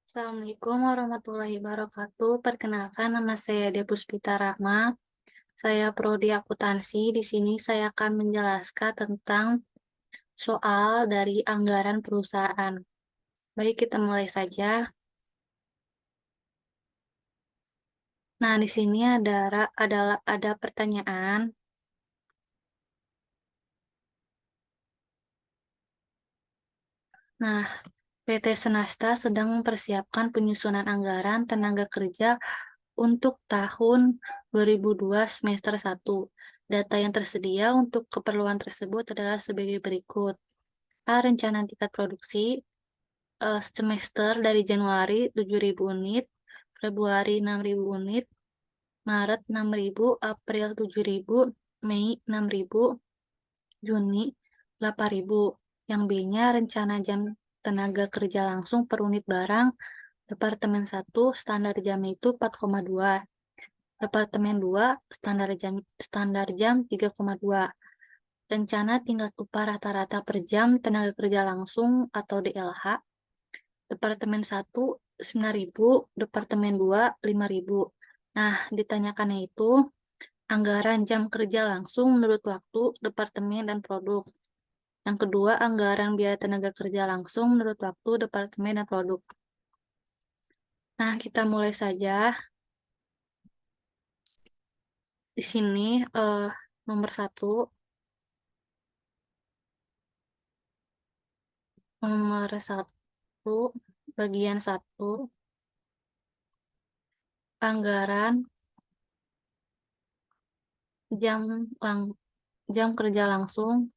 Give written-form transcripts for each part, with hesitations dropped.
Assalamualaikum warahmatullahi wabarakatuh. Perkenalkan, nama saya Depuspita Rahma. Saya prodi akuntansi. Di sini saya akan menjelaskan tentang soal dari anggaran perusahaan. Baik, kita mulai saja. Nah, di sini ada pertanyaan. Nah, PT Senasta sedang mempersiapkan penyusunan anggaran tenaga kerja untuk tahun 2002 semester 1. Data yang tersedia untuk keperluan tersebut adalah sebagai berikut. A. Rencana tingkat produksi semester dari Januari 7.000 unit, Februari 6.000 unit, Maret 6.000, April 7.000, Mei 6.000, Juni 8.000. Yang B-nya rencana jam tenaga kerja langsung per unit barang. Departemen 1 standar jamnya itu 4,2. Departemen 2 standar jam 3,2. Rencana tingkat upah rata-rata per jam tenaga kerja langsung atau DLH. Departemen 1 9.000, Departemen 2 5.000. Nah, ditanyakannya itu anggaran jam kerja langsung menurut waktu, departemen, dan produk. Yang kedua, anggaran biaya tenaga kerja langsung menurut waktu, departemen, dan produk. Nah, kita mulai saja. Di sini nomor 1, bagian 1, anggaran jam jam kerja langsung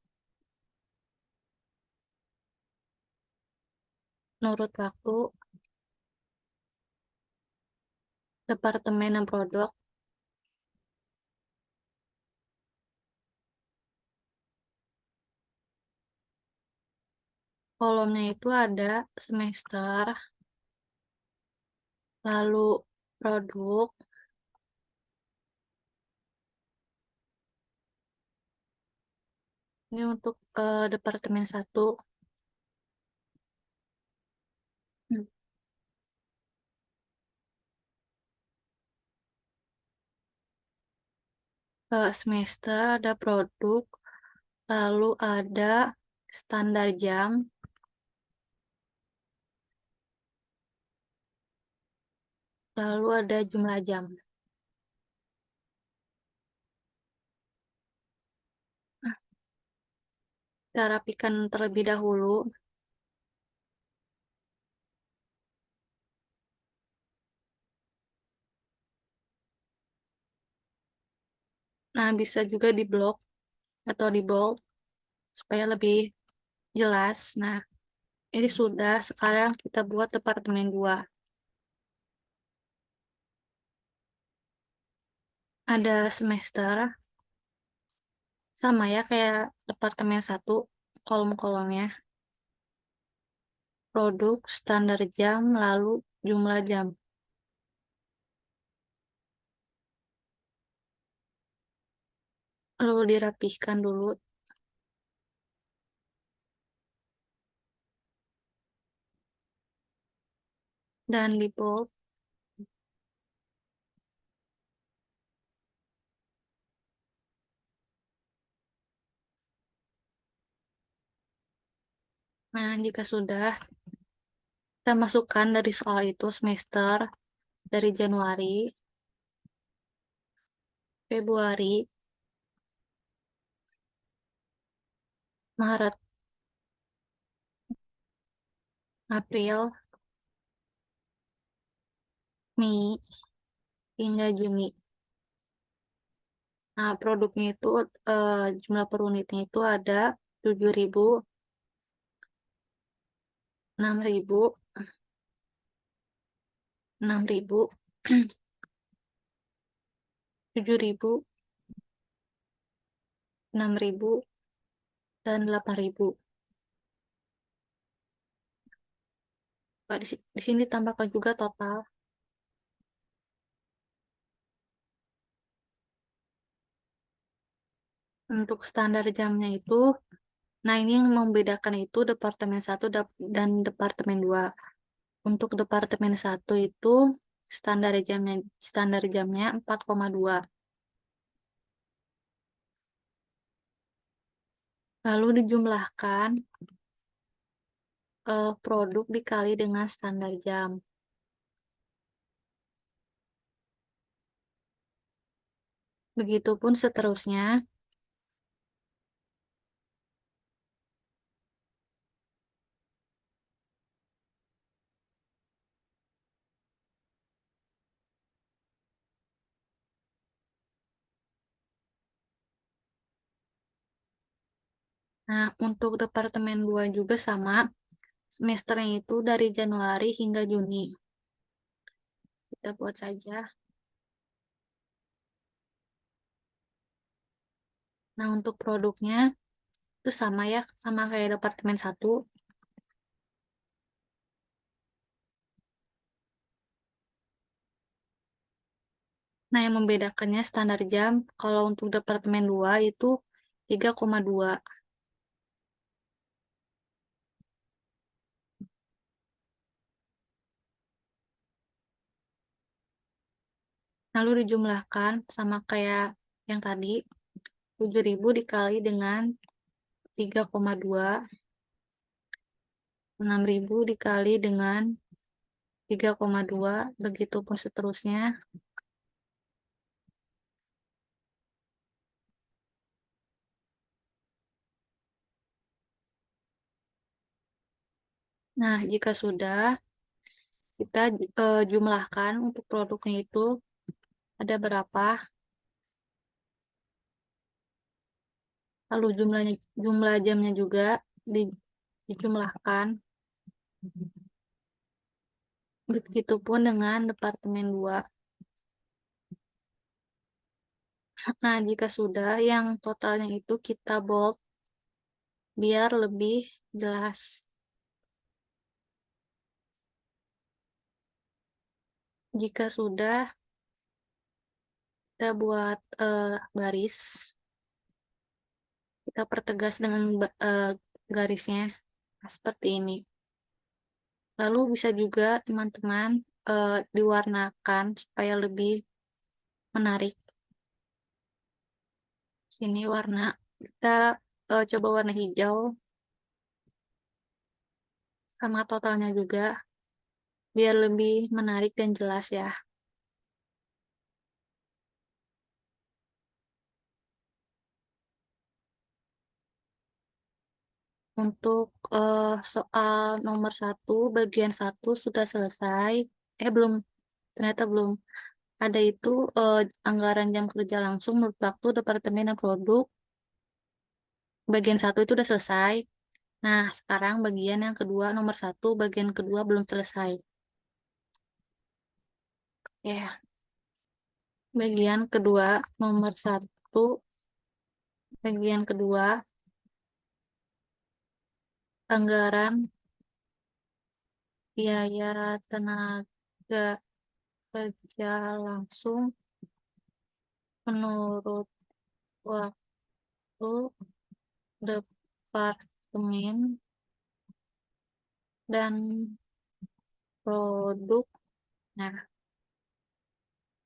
menurut waktu, departemen, dan produk. Kolomnya itu ada semester, lalu produk, ini untuk departemen 1. Semester ada produk, lalu ada standar jam, lalu ada jumlah jam. Kita rapikan terlebih dahulu. Nah, bisa juga di blok atau di bold supaya lebih jelas. Nah, ini sudah. Sekarang kita buat departemen 2. Ada semester, sama ya kayak departemen 1, kolom-kolomnya. Produk, standar jam, lalu jumlah jam. Lalu dirapihkan dulu dan di bold. Nah, jika sudah, kita masukkan dari soal itu semester dari Januari, Februari, Maret, April, Mei, hingga Juni. Nah, produknya itu jumlah per unitnya itu ada 7.000, 6.000, 6.000, 7.000, 6.000, dan 8.000. Pak, di sini tambahkan juga total. Untuk standar jamnya itu, nah ini yang membedakan itu departemen 1 dan departemen 2. Untuk departemen satu itu standar jamnya 4,2. Lalu dijumlahkan, produk dikali dengan standar jam. Begitupun seterusnya. Nah, untuk departemen 2 juga sama, semesternya itu dari Januari hingga Juni. Kita buat saja. Nah, untuk produknya itu sama ya, sama kayak departemen 1. Nah, yang membedakannya standar jam, kalau untuk departemen 2 itu 3,2. Lalu dijumlahkan sama kayak yang tadi, 7.000 dikali dengan 3,2, 6.000 dikali dengan 3,2, begitupun seterusnya. Nah, jika sudah, kita jumlahkan untuk produknya itu ada berapa, lalu jumlah jamnya juga dijumlahkan. Begitupun dengan departemen 2. Nah, jika sudah, yang totalnya itu kita bold biar lebih jelas. Jika sudah, kita buat baris. Kita pertegas dengan garisnya seperti ini. Lalu bisa juga teman-teman diwarnakan supaya lebih menarik. Sini warna, kita coba warna hijau sama totalnya juga biar lebih menarik dan jelas ya. Untuk soal nomor 1 bagian 1 sudah selesai. Belum, ternyata belum. Ada itu anggaran jam kerja langsung menurut waktu departemen dan produk. Bagian 1 itu udah selesai. Nah, sekarang bagian yang kedua, nomor 1, bagian kedua belum selesai. Ya, bagian kedua, nomor 1, bagian kedua, anggaran biaya tenaga kerja langsung menurut waktu departemen dan produk. Nah,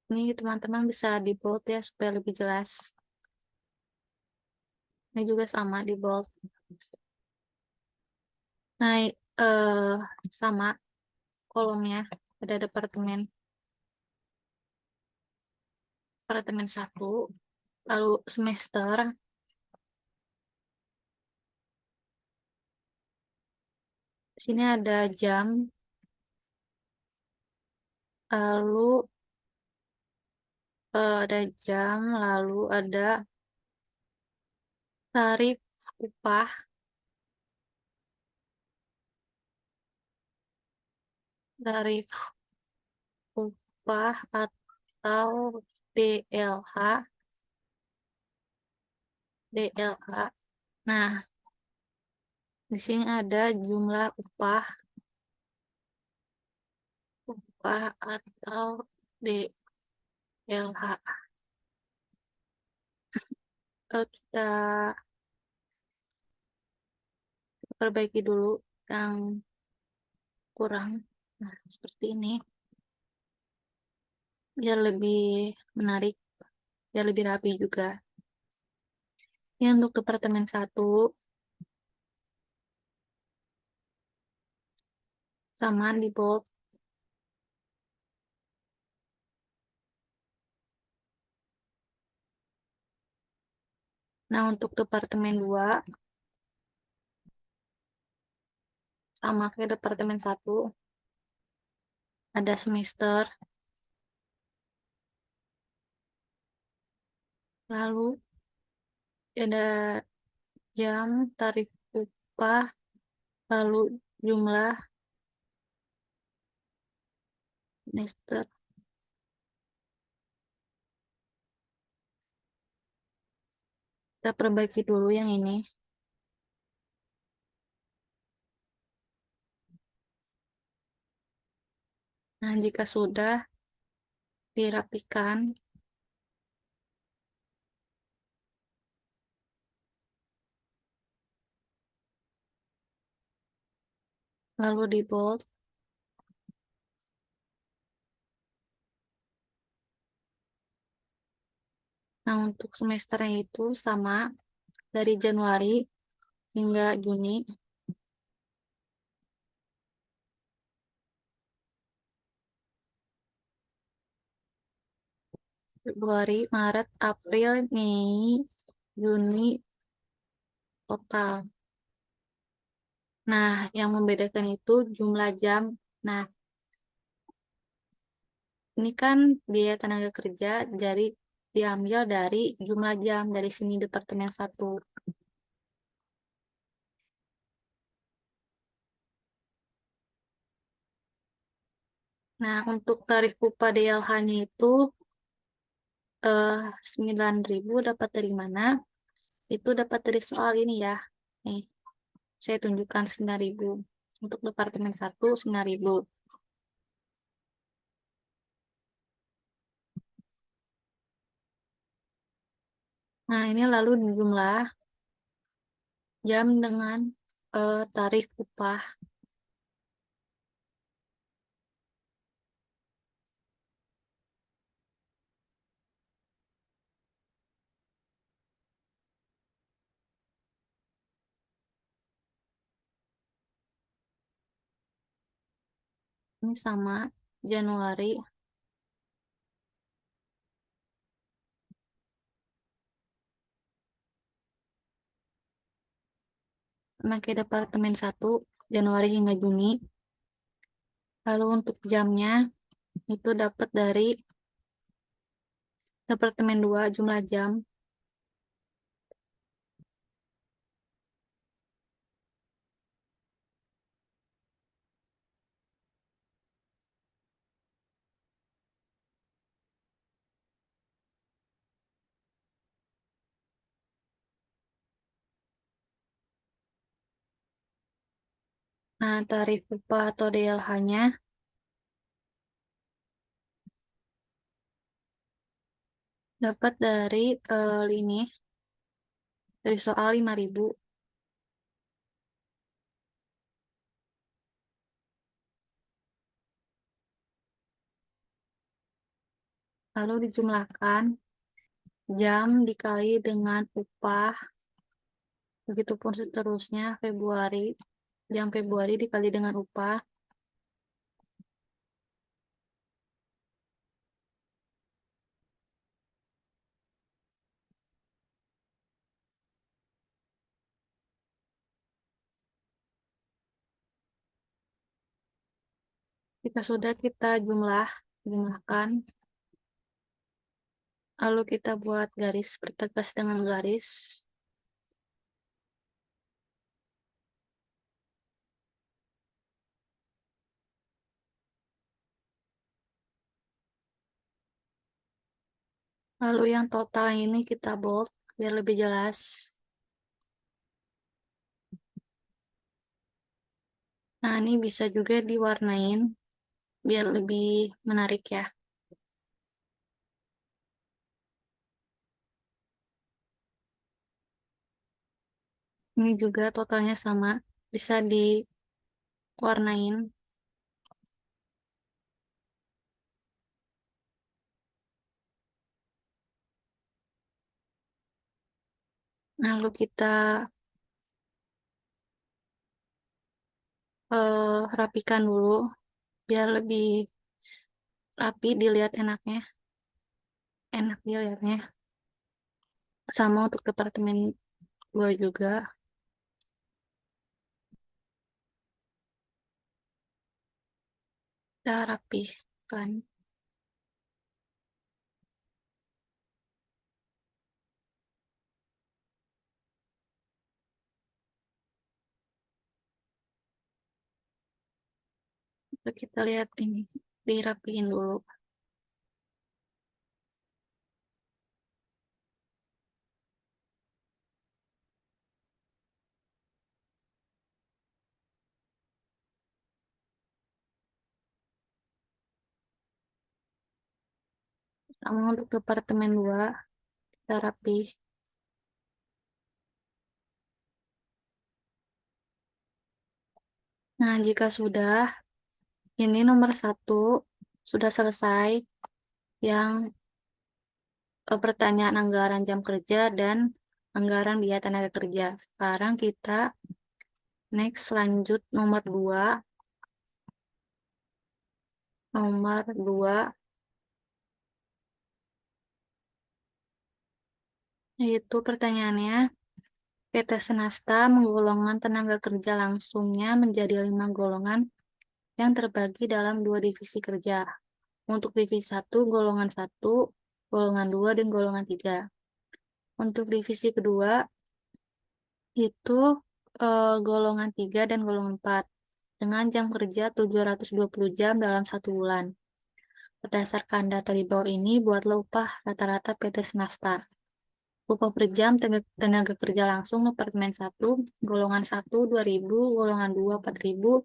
ini teman-teman bisa di bold ya supaya lebih jelas. Ini juga sama di bold. Nah, sama kolomnya ada departemen 1, lalu semester, sini ada jam, lalu ada jam, lalu ada tarif upah, tarif upah atau DLH, DLH. Nah, di sini ada jumlah upah, upah atau DLH. Kita perbaiki dulu yang kurang. Nah, seperti ini. Biar lebih menarik, biar lebih rapi juga. Ini untuk Departemen 1, sama di bold. Nah, untuk Departemen 2, sama kayak Departemen 1, ada semester, lalu ada jam, tarif upah, lalu jumlah semester. Kita perbaiki dulu yang ini. Nah, jika sudah dirapikan, lalu di bold. Nah, untuk semesternya itu sama dari Januari hingga Juni. Februari, Maret, April, Mei, Juni total. Nah, yang membedakan itu jumlah jam. Nah, ini kan biaya tenaga kerja, jadi diambil dari jumlah jam dari sini Departemen 1. Nah, untuk tarif upah DLH-nya itu 9.000 dapat dari mana? Itu dapat dari soal ini ya. Nih, saya tunjukkan 9.000. Untuk Departemen 1 9.000. Nah, ini lalu dijumlah jam dengan tarif upah. Ini sama Januari. Memakai Departemen 1 Januari hingga Juni. Lalu untuk jamnya itu dapat dari Departemen 2 jumlah jam. Nah, tarif upah atau DLH-nya dapat dari ini, dari soal 5.000. Lalu dijumlahkan jam dikali dengan upah. Begitupun seterusnya Februari. Jam Februari dikali dengan upah. Jika sudah kita jumlahkan, lalu kita buat garis bertegas dengan garis. Lalu yang total ini kita bold biar lebih jelas. Nah, ini bisa juga diwarnain biar lebih menarik ya. Ini juga totalnya sama, bisa diwarnain. Lalu kita rapikan dulu biar lebih rapi dilihat enak dilihatnya. Sama untuk departemen 2 juga. Kita rapihkan. Kita lihat ini, dirapiin dulu. Sama untuk departemen 2, kita rapih. Nah, jika sudah, ini nomor 1 sudah selesai yang pertanyaan anggaran jam kerja dan anggaran biaya tenaga kerja. Sekarang kita next lanjut nomor 2. Nomor 2 yaitu pertanyaannya, PT Senasta menggolongkan tenaga kerja langsungnya menjadi 5 golongan yang terbagi dalam 2 divisi kerja. Untuk divisi 1, golongan 1, golongan 2, dan golongan 3. Untuk divisi kedua, itu golongan 3 dan golongan 4 dengan jam kerja 720 jam dalam 1 bulan. Berdasarkan data di bawah ini, buatlah upah rata-rata PT Senasta. Upah per jam tenaga kerja langsung Departemen 1, golongan 1 2.000, golongan 2 4.000,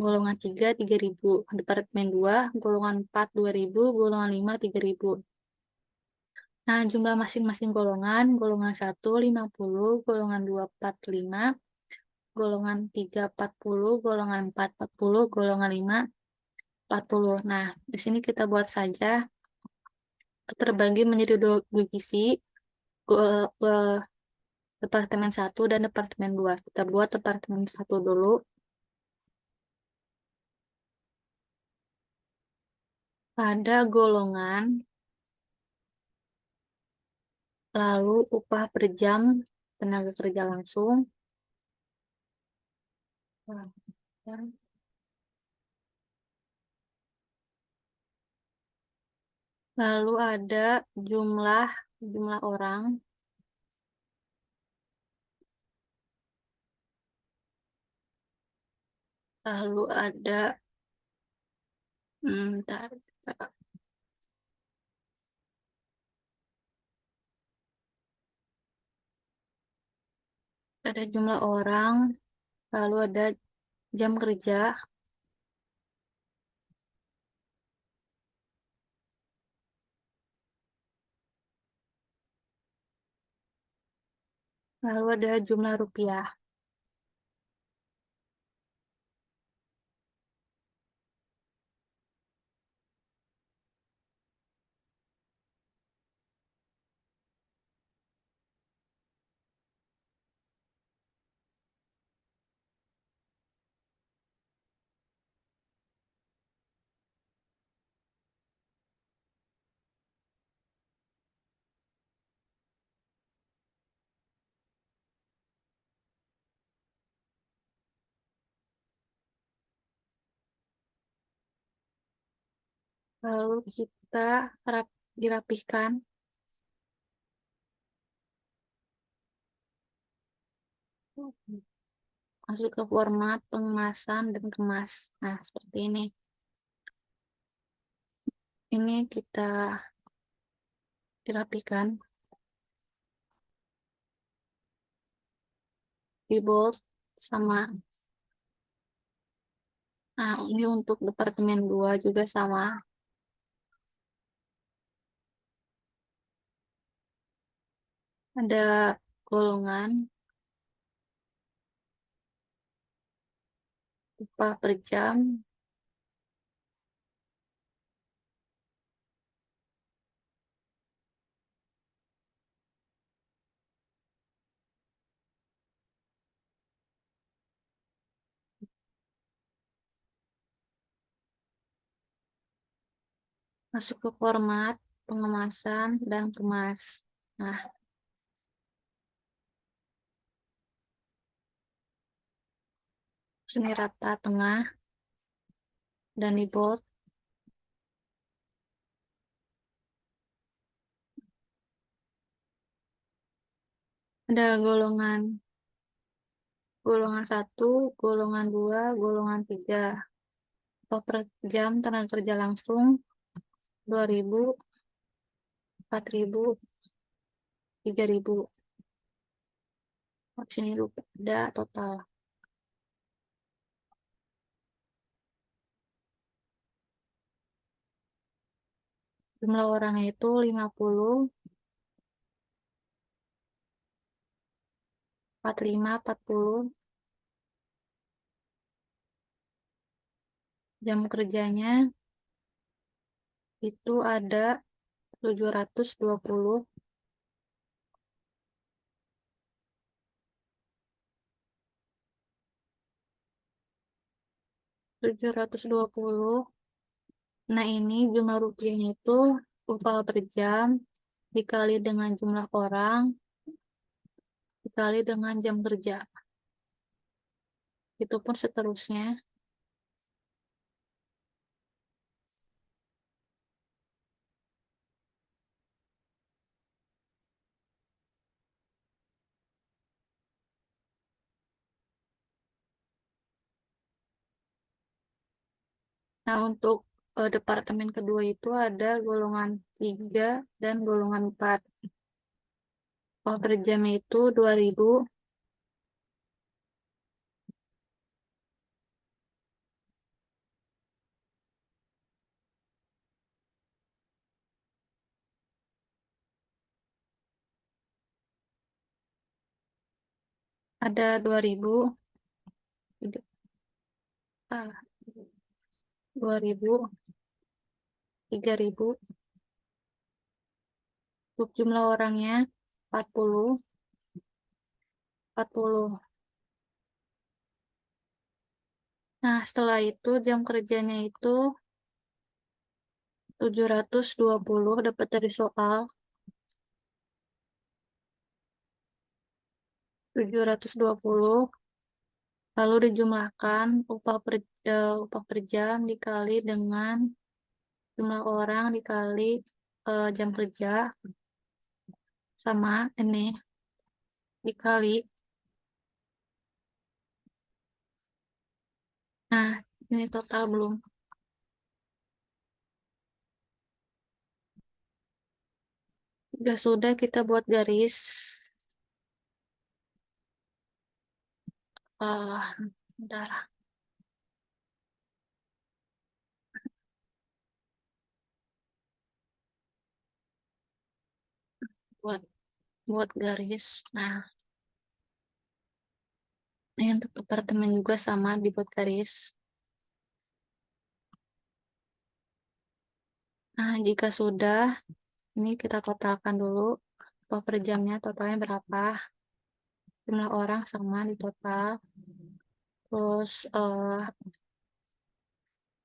golongan 3 3.000, Departemen 2, golongan 4 2.000, golongan 5 3.000. Nah, jumlah masing-masing golongan 1 50, golongan 2 45, golongan 3 40, golongan 4 40, golongan 5 40. Nah, di sini kita buat saja terbagi menjadi 2 divisi, Departemen 1 dan Departemen 2. Kita buat Departemen 1 dulu. Pada golongan, lalu upah per jam tenaga kerja langsung. Lalu ada jumlah orang. Lalu ada bentar, ada jumlah orang, lalu ada jam kerja, lalu ada jumlah rupiah. Lalu kita dirapihkan. Masuk ke format pengemasan dan kemas. Nah, seperti ini. Ini kita dirapikan, di bold sama. Nah, ini untuk Departemen 2 juga sama. Ada golongan, upah per jam, Masuk ke format, pengemasan, dan kemas. Nah, sini rata tengah dan di bold. Ada golongan 1, golongan 2, golongan 3. Upah per jam tenaga kerja langsung 2.000, 4.000, 3.000. Di sini ada total. Jumlah orangnya itu 50, 45, 40. Jam kerjanya itu ada 720. 720. Nah, ini jumlah rupiahnya itu upah per jam dikali dengan jumlah orang dikali dengan jam kerja. Itu pun seterusnya. Nah, untuk departemen kedua itu ada golongan 3 dan golongan 4. Upah per jamnya itu 2.000. Ada 2.000. Ah, 2.000, 3.000. Untuk jumlah orangnya 40, 40. Nah, setelah itu jam kerjanya itu 720 dapat dari soal. 720 lalu dijumlahkan upah per jam dikali dengan jumlah orang dikali jam kerja sama ini dikali. Nah, ini total belum. Sudah kita buat garis. Bentar. Buat buat garis. Nah, ini untuk apartemen juga sama dibuat garis. Nah, jika sudah, ini kita totalkan dulu. Upah per jamnya totalnya berapa? Jumlah orang sama di total. Terus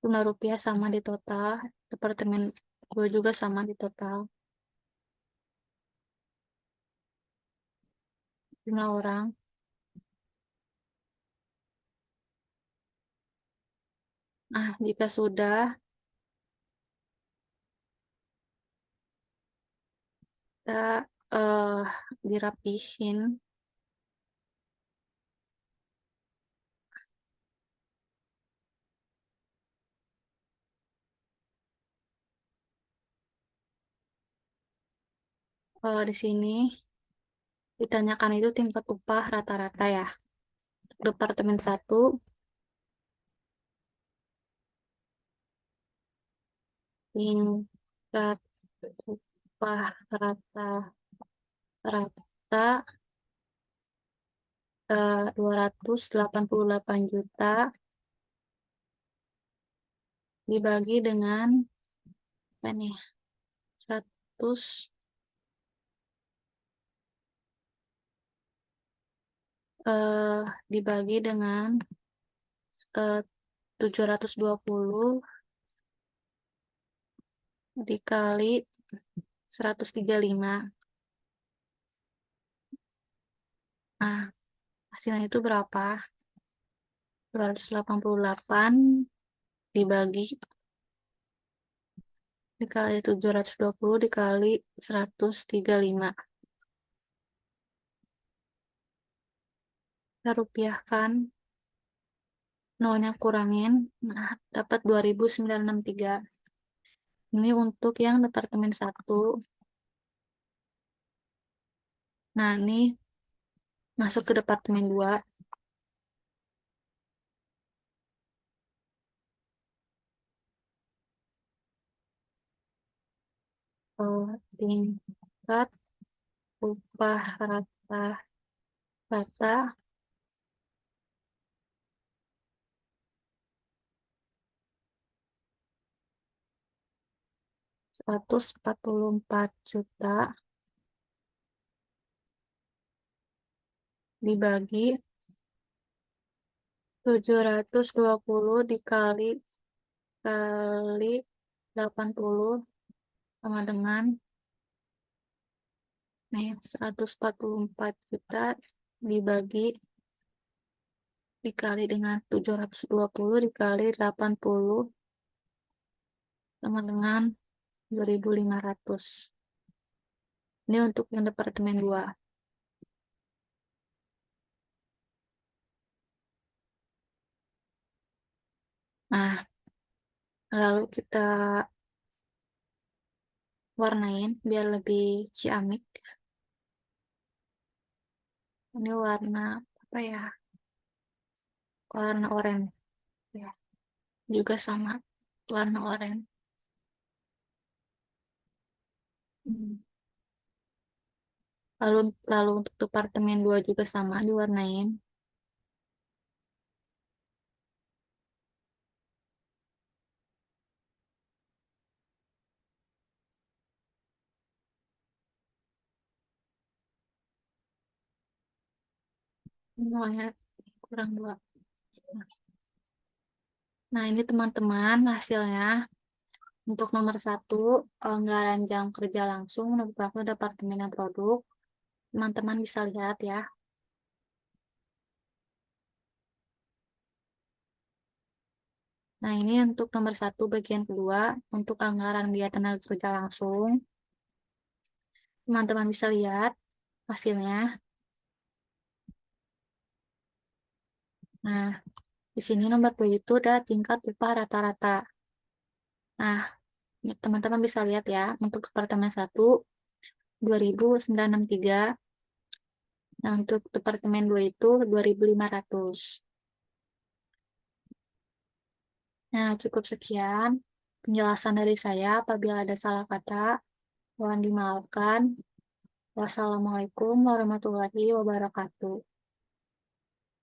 jumlah rupiah sama di total. Departemen gue juga sama di total. Jumlah orang. Nah, jika sudah, kita eh, dirapihin. Di sini ditanyakan itu tingkat upah rata-rata ya. Departemen 1 tingkat upah rata 288 juta dibagi dengan apa nih? 100 dibagi dengan 720 dikali 135. Nah, hasilnya itu berapa? 288 dibagi dikali 720 dikali 135. Kita rupiahkan, nolnya kurangin, nah dapat 2.963. Ini untuk yang departemen 1. Nah, ini masuk ke departemen 2. Tingkat upah rata-rata 144 juta dibagi 720 dikali 80 sama dengan 144 juta dikali dengan 720 dikali 80 sama dengan 2.500. Ini untuk yang departemen 2. Nah, lalu kita warnain biar lebih ciamik. Ini warna apa ya? Warna oranye ya. Juga sama warna oranye. Hmm. Lalu untuk departemen 2 juga sama diwarnain. Semuanya kurang 2. Nah, ini teman-teman hasilnya. Untuk nomor 1, anggaran jam kerja langsung merupakan departemen produk. Teman-teman bisa lihat ya. Nah, ini untuk nomor 1 bagian kedua, untuk anggaran biaya tenaga kerja langsung. Teman-teman bisa lihat hasilnya. Nah, di sini nomor 2 itu ada tingkat upah rata-rata. Nah, teman-teman bisa lihat ya, untuk departemen 1, 2.963. Nah, untuk departemen 2 itu 2.500. Nah, cukup sekian penjelasan dari saya. Apabila ada salah kata, mohon dimaafkan. Wassalamualaikum warahmatullahi wabarakatuh.